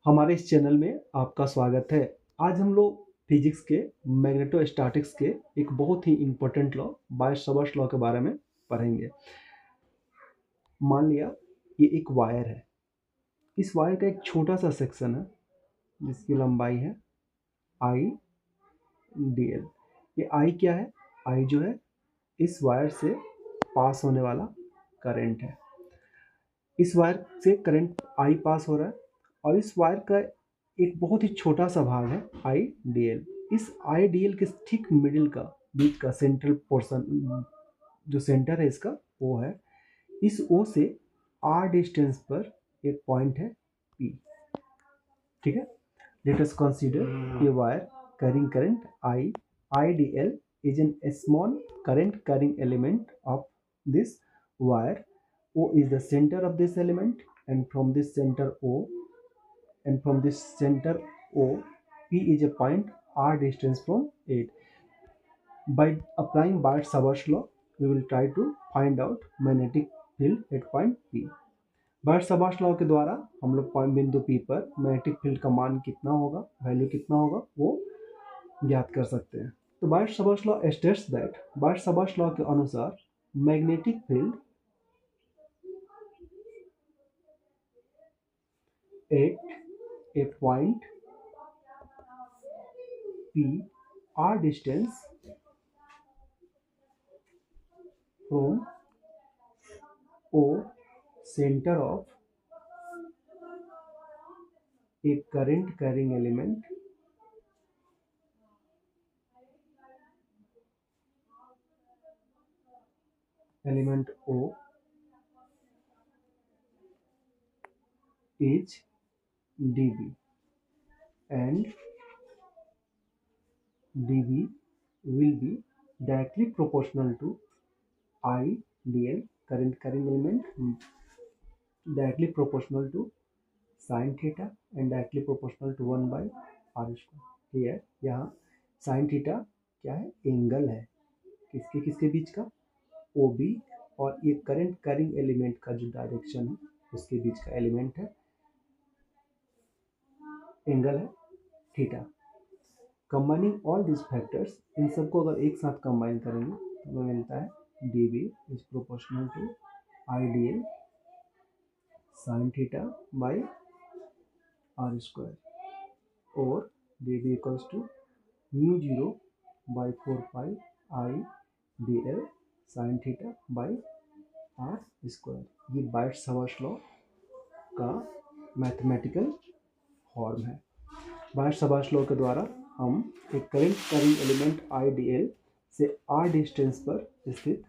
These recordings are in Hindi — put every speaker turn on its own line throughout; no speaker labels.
हमारे इस चैनल में आपका स्वागत है। आज हम लोग फिजिक्स के मैग्नेटोस्टैटिक्स के एक बहुत ही इम्पोर्टेंट लॉ बायस-सावर्त लॉ के बारे में पढ़ेंगे। मान लिया ये एक वायर है। इस वायर का एक छोटा सा सेक्शन है जिसकी लंबाई है आई डी एल। ये आई क्या है? आई जो है इस वायर से पास होने वाला करंट है। इस वायर से करंट आई पास हो रहा है और इस वायर का एक बहुत ही छोटा सा भाग है आई डी एल। इस आई डी एल के ठीक मिडिल का बीच का सेंट्रल पोर्शन जो सेंटर है इसका वो है। इस ओ से आर डिस्टेंस पर एक पॉइंट है पी। ठीक है, let us consider a wire carrying current I. I D L is an a small current carrying element of this wire. O is the center of this element, and from this center O, P is a point r distance from it. By applying Bart's-Savart's law, we will try to find out magnetic field at point P. BART-Savart law के द्वारा हम लोग पॉइंट बिंदु P पर मैग्नेटिक फील्ड का मान कितना होगा, वैल्यू कितना होगा वो ज्ञात कर सकते हैं। तो BART-Savart law states that, BART-Savart law के अनुसार magnetic field at A point P r distance from O, center of a current carrying element O is dB, and dB will be directly proportional to I dl, current carrying element, directly proportional to sin theta and directly proportional to 1 by r square. Here यहाँ sin theta क्या है? एंगल है किसके किसके बीच का? OB और ये करंट कैरिंग एलिमेंट का जो डायरेक्शन है उसके बीच का एलिमेंट है, एंगल है theta. Combining all this factors, इन सबको अगर एक साथ कंबाइन करेंगे तो हमें मिलता है dB is proportional to I D L sine theta by R square, और dB equals to mu zero by 4 pi I D L sine theta by R square. ये बार्ट-सावर्त लॉ का मैथमेटिकल फॉर्म है। बार्ट-सावर्त लॉ के द्वारा हम एक current carrying element I D L से आर डिस्टेंस पर स्थित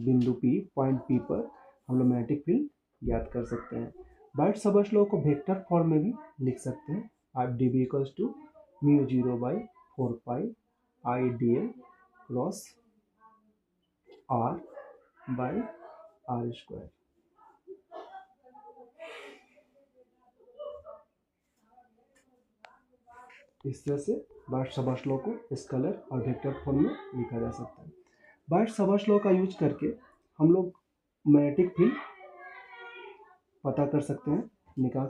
बिंदु P, पॉइंट P पर हम लोग मैग्नेटिक फील्ड ज्ञात कर सकते हैं। बार्ट-सावर्त लॉ को वेक्टर फॉर्म में भी लिख सकते हैं। आप D B equals to mu zero by 4 pi I D L cross R by R square. इस तरह से बार्ट-सावर्त लॉ को स्केलर और वेक्टर फॉर्म में लिखा जा सकता है। बार्ट-सावर्त लॉ का यूज करके हम लोग मैग्नेटिक फील्ड पता कर सकते हैं, निकाल